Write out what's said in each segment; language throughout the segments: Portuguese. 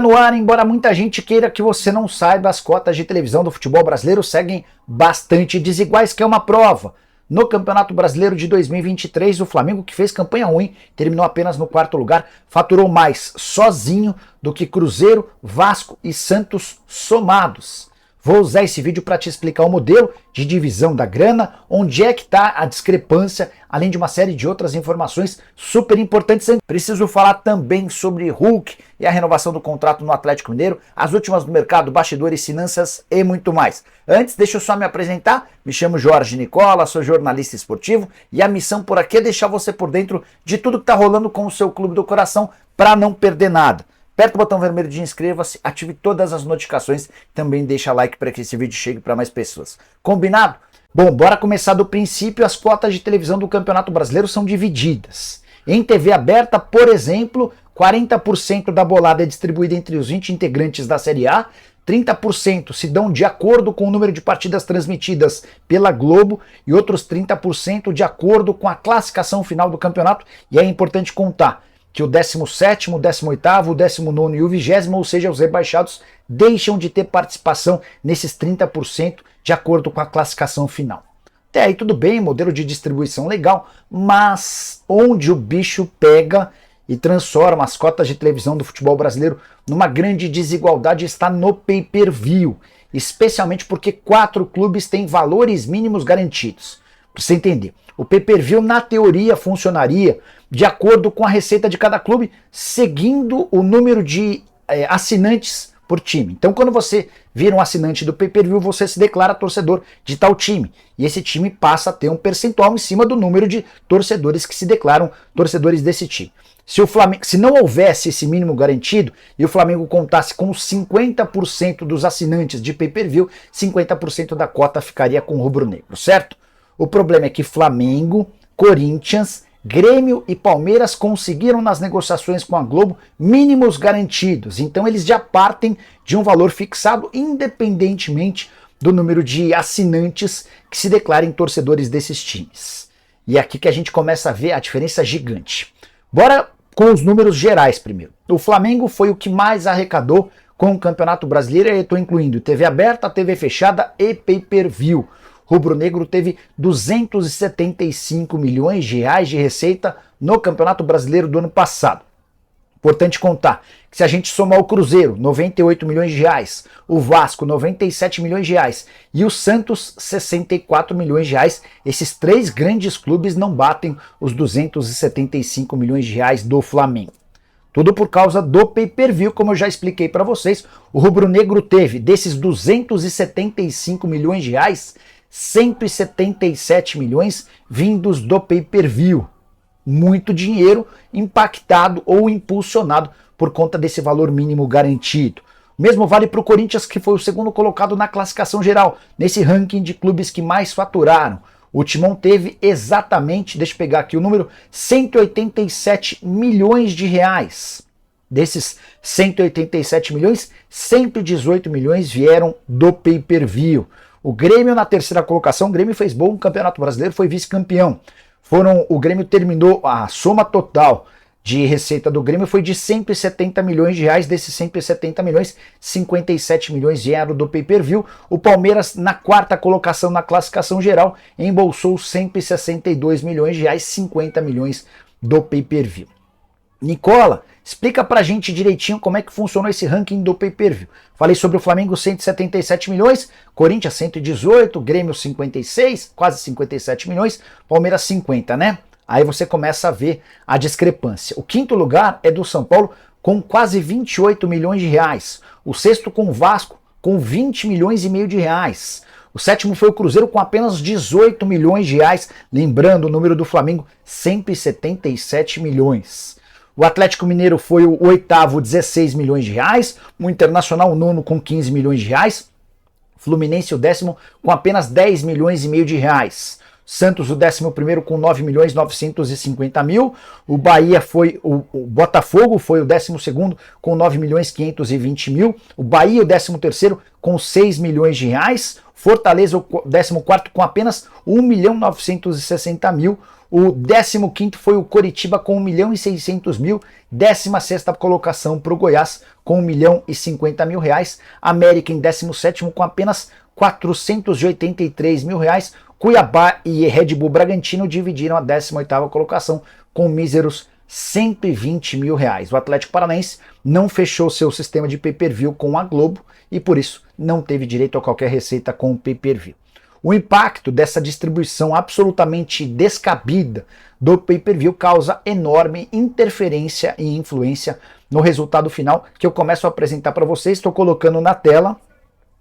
No ar, embora muita gente queira que você não saiba, as cotas de televisão do futebol brasileiro seguem bastante desiguais, que é uma prova. No Campeonato Brasileiro de 2023, o Flamengo, que fez campanha ruim, terminou apenas no quarto lugar, faturou mais sozinho do que Cruzeiro, Vasco e Santos somados. Vou usar esse vídeo para te explicar o modelo de divisão da grana, onde é que está a discrepância, além de uma série de outras informações super importantes. Preciso falar também sobre Hulk e a renovação do contrato no Atlético Mineiro, as últimas do mercado, bastidores, finanças e muito mais. Antes, deixa eu só me apresentar. Me chamo Jorge Nicola, sou jornalista esportivo e a missão por aqui é deixar você por dentro de tudo que está rolando com o seu clube do coração para não perder nada. Aperta o botão vermelho de inscreva-se, ative todas as notificações, também deixa like para que esse vídeo chegue para mais pessoas. Combinado? Bom, bora começar do princípio. As cotas de televisão do Campeonato Brasileiro são divididas. Em TV aberta, por exemplo, 40% da bolada é distribuída entre os 20 integrantes da Série A, 30% se dão de acordo com o número de partidas transmitidas pela Globo e outros 30% de acordo com a classificação final do campeonato, e é importante contar que o 17º, o 18º, o 19º e o 20º, ou seja, os rebaixados, deixam de ter participação nesses 30% de acordo com a classificação final. Até aí tudo bem, modelo de distribuição legal, mas onde o bicho pega e transforma as cotas de televisão do futebol brasileiro numa grande desigualdade está no pay-per-view, especialmente porque 4 clubes têm valores mínimos garantidos. Para você entender, o pay-per-view na teoria funcionaria de acordo com a receita de cada clube, seguindo o número de assinantes por time. Então, quando você vira um assinante do pay-per-view, você se declara torcedor de tal time. E esse time passa a ter um percentual em cima do número de torcedores que se declaram torcedores desse time. Se não houvesse esse mínimo garantido e o Flamengo contasse com 50% dos assinantes de pay-per-view, 50% da cota ficaria com o rubro-negro, certo? O problema é que Flamengo, Corinthians, Grêmio e Palmeiras conseguiram nas negociações com a Globo mínimos garantidos, então eles já partem de um valor fixado independentemente do número de assinantes que se declarem torcedores desses times. E é aqui que a gente começa a ver a diferença gigante. Bora com os números gerais primeiro. O Flamengo foi o que mais arrecadou com o Campeonato Brasileiro, e eu estou incluindo TV aberta, TV fechada e pay-per-view. Rubro-Negro teve 275 milhões de reais de receita no Campeonato Brasileiro do ano passado. Importante contar que se a gente somar o Cruzeiro, 98 milhões de reais, o Vasco, 97 milhões de reais e o Santos, 64 milhões de reais, esses 3 grandes clubes não batem os 275 milhões de reais do Flamengo. Tudo por causa do pay-per-view, como eu já expliquei para vocês. O Rubro-Negro teve, desses 275 milhões de reais, 177 milhões vindos do pay-per-view. Muito dinheiro impactado ou impulsionado por conta desse valor mínimo garantido. O mesmo vale para o Corinthians, que foi o segundo colocado na classificação geral, nesse ranking de clubes que mais faturaram. O Timão teve exatamente, deixa eu pegar aqui o número, 187 milhões de reais. Desses 187 milhões, 118 milhões vieram do pay-per-view. O Grêmio na terceira colocação, o Grêmio fez bom no Campeonato Brasileiro, foi vice-campeão. O Grêmio terminou, a soma total de receita do Grêmio foi de 170 milhões de reais, desses 170 milhões, 57 milhões vieram do pay-per-view. O Palmeiras, na quarta colocação na classificação geral, embolsou 162 milhões de reais, 50 milhões do pay-per-view. Nicola, explica pra gente direitinho como é que funcionou esse ranking do pay-per-view. Falei sobre o Flamengo, 177 milhões, Corinthians 118, Grêmio 56, quase 57 milhões, Palmeiras 50, né? Aí você começa a ver a discrepância. O quinto lugar é do São Paulo com quase 28 milhões de reais. O sexto com o Vasco com 20 milhões e meio de reais. O sétimo foi o Cruzeiro com apenas 18 milhões de reais. Lembrando o número do Flamengo, 177 milhões. O Atlético Mineiro foi o oitavo, 16 milhões de reais. O Internacional, o nono, com 15 milhões de reais. Fluminense, o décimo, com apenas 10 milhões e meio de reais. Santos o 11º com 9.950.000, o Bahia foi, o Botafogo foi o 12º com 9.520.000, o Bahia o 13º com 6 milhões de reais, Fortaleza o 14º com apenas 1.960.000, o 15º foi o Coritiba com 1.600.000, 16ª colocação para o Goiás com 1.050.000 reais, América em 17º com apenas 483 mil reais, Cuiabá e Red Bull Bragantino dividiram a 18ª colocação com míseros 120 mil reais. O Atlético Paranaense não fechou seu sistema de pay-per-view com a Globo e por isso não teve direito a qualquer receita com o pay-per-view. O impacto dessa distribuição absolutamente descabida do pay-per-view causa enorme interferência e influência no resultado final, que eu começo a apresentar para vocês. Estou colocando na tela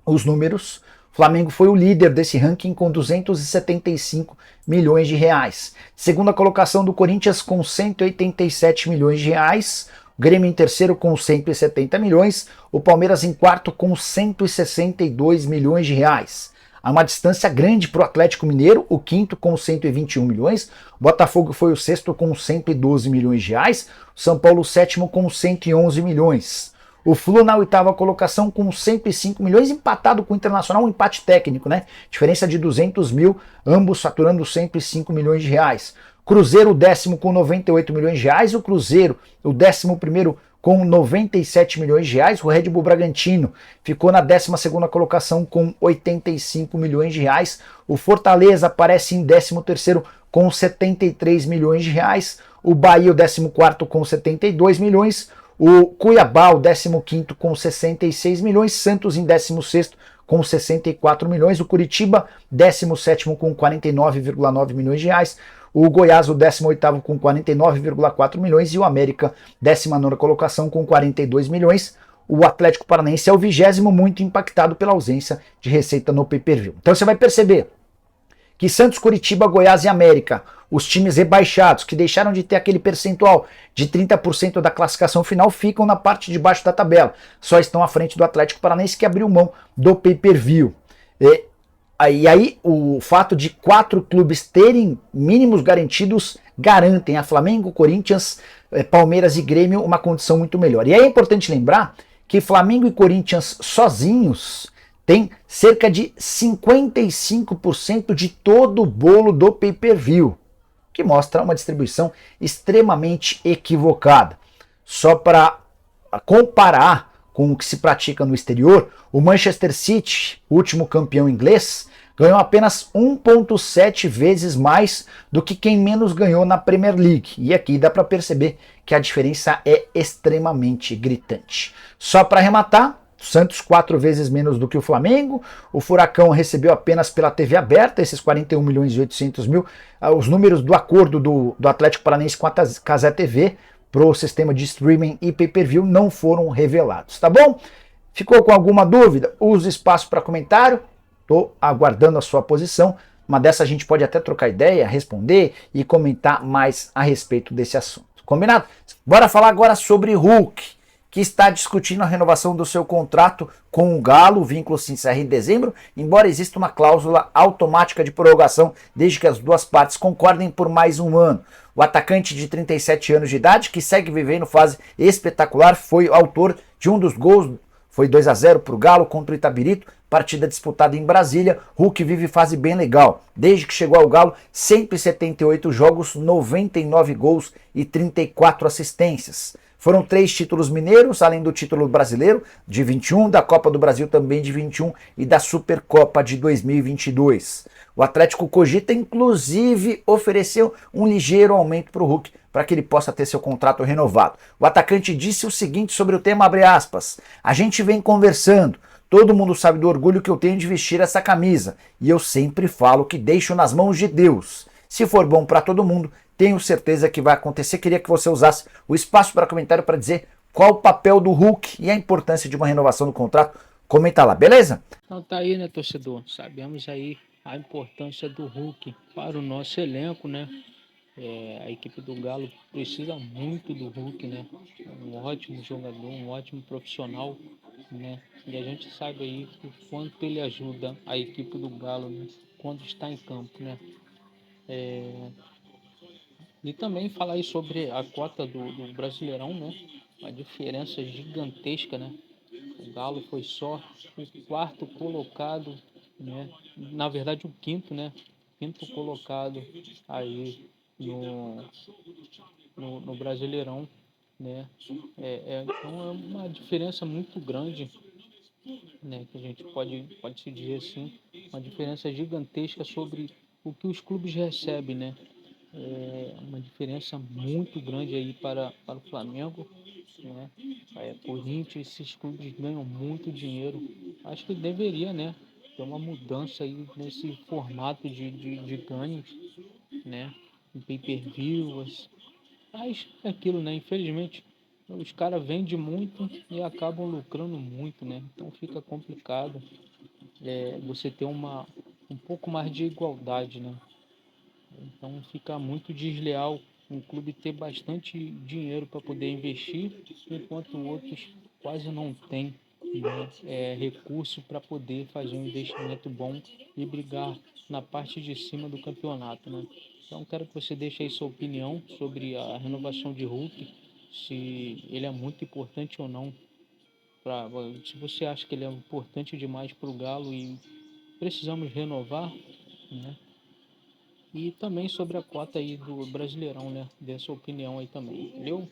os números. Flamengo foi o líder desse ranking com 275 milhões de reais. Segunda colocação do Corinthians com 187 milhões de reais. O Grêmio em terceiro com 170 milhões. O Palmeiras em quarto com 162 milhões de reais. Há uma distância grande para o Atlético Mineiro, o quinto com 121 milhões. O Botafogo foi o sexto com 112 milhões de reais. O São Paulo o sétimo com 111 milhões. O Flu na oitava colocação com 105 milhões, empatado com o Internacional, um empate técnico, né? Diferença de 200 mil, ambos faturando 105 milhões de reais. Cruzeiro o décimo com 98 milhões de reais, o Cruzeiro o 11º com 97 milhões de reais, o Red Bull Bragantino ficou na 12ª colocação com 85 milhões de reais, o Fortaleza aparece em 13º com 73 milhões de reais, o Bahia o 14º com 72 milhões, o Cuiabá, o 15º com 66 milhões, Santos em 16º com 64 milhões, o Curitiba, 17º com 49,9 milhões de reais, o Goiás, o 18º com 49,4 milhões e o América, 19ª colocação com 42 milhões. O Atlético Paranaense é o 20º, muito impactado pela ausência de receita no pay-per-view. Então você vai perceber que Santos, Curitiba, Goiás e América, os times rebaixados, que deixaram de ter aquele percentual de 30% da classificação final, ficam na parte de baixo da tabela. Só estão à frente do Atlético Paranaense, que abriu mão do pay-per-view. E aí o fato de 4 clubes terem mínimos garantidos garantem a Flamengo, Corinthians, Palmeiras e Grêmio uma condição muito melhor. E é importante lembrar que Flamengo e Corinthians sozinhos tem cerca de 55% de todo o bolo do pay-per-view, que mostra uma distribuição extremamente equivocada. Só para comparar com o que se pratica no exterior, o Manchester City, último campeão inglês, ganhou apenas 1,7 vezes mais do que quem menos ganhou na Premier League. E aqui dá para perceber que a diferença é extremamente gritante. Só para arrematar, Santos 4 vezes menos do que o Flamengo, o Furacão recebeu apenas pela TV aberta esses 41 milhões e 800 mil, os números do acordo do Atlético Paranaense com a Cazé TV para o sistema de streaming e pay-per-view não foram revelados, tá bom? Ficou com alguma dúvida? Use espaço para comentário, estou aguardando a sua posição, mas dessa a gente pode até trocar ideia, responder e comentar mais a respeito desse assunto, combinado? Bora falar agora sobre Hulk, que está discutindo a renovação do seu contrato com o Galo. O vínculo se encerra em dezembro, embora exista uma cláusula automática de prorrogação desde que as duas partes concordem por mais um ano. O atacante de 37 anos de idade, que segue vivendo fase espetacular, foi autor de um dos gols, foi 2-0 para o Galo contra o Itabirito, partida disputada em Brasília. Hulk vive fase bem legal. Desde que chegou ao Galo, 178 jogos, 99 gols e 34 assistências. Foram 3 títulos mineiros, além do título brasileiro de 21, da Copa do Brasil também de 21 e da Supercopa de 2022. O Atlético cogita, inclusive, ofereceu um ligeiro aumento para o Hulk, para que ele possa ter seu contrato renovado. O atacante disse o seguinte sobre o tema, abre aspas, a gente vem conversando, todo mundo sabe do orgulho que eu tenho de vestir essa camisa, e eu sempre falo que deixo nas mãos de Deus. Se for bom para todo mundo, tenho certeza que vai acontecer. Queria que você usasse o espaço para comentário para dizer qual o papel do Hulk e a importância de uma renovação do contrato. Comenta lá, beleza? Então tá aí, né, torcedor? Sabemos aí a importância do Hulk para o nosso elenco, né? A equipe do Galo precisa muito do Hulk, né? Um ótimo jogador, um ótimo profissional, né? E a gente sabe aí o quanto ele ajuda a equipe do Galo, né? Quando está em campo, né? E também falar aí sobre a cota do Brasileirão, né? Uma diferença gigantesca, né? O Galo foi só o quarto colocado, né? Na verdade, o quinto, né? Quinto colocado aí no, no Brasileirão, né? Então é uma diferença muito grande, né? Que a gente pode se dizer assim, uma diferença gigantesca sobre o que os clubes recebem, né? Uma diferença muito grande aí para o Flamengo, né? Corinthians, esses clubes ganham muito dinheiro. Acho que deveria, né? Ter uma mudança aí nesse formato de ganhos, né? Em pay-per-view, mas é aquilo, né? Infelizmente, os caras vendem muito e acabam lucrando muito, né? Então fica complicado você ter um pouco mais de igualdade, né? Então fica muito desleal um clube ter bastante dinheiro para poder investir, enquanto outros quase não têm, né, recurso para poder fazer um investimento bom e brigar na parte de cima do campeonato, né? Então quero que você deixe aí sua opinião sobre a renovação de Hulk, se ele é muito importante ou não. Pra, se você acha que ele é importante demais para o Galo e precisamos renovar, né? E também sobre a cota aí do Brasileirão, né? Dê a sua opinião aí também, valeu?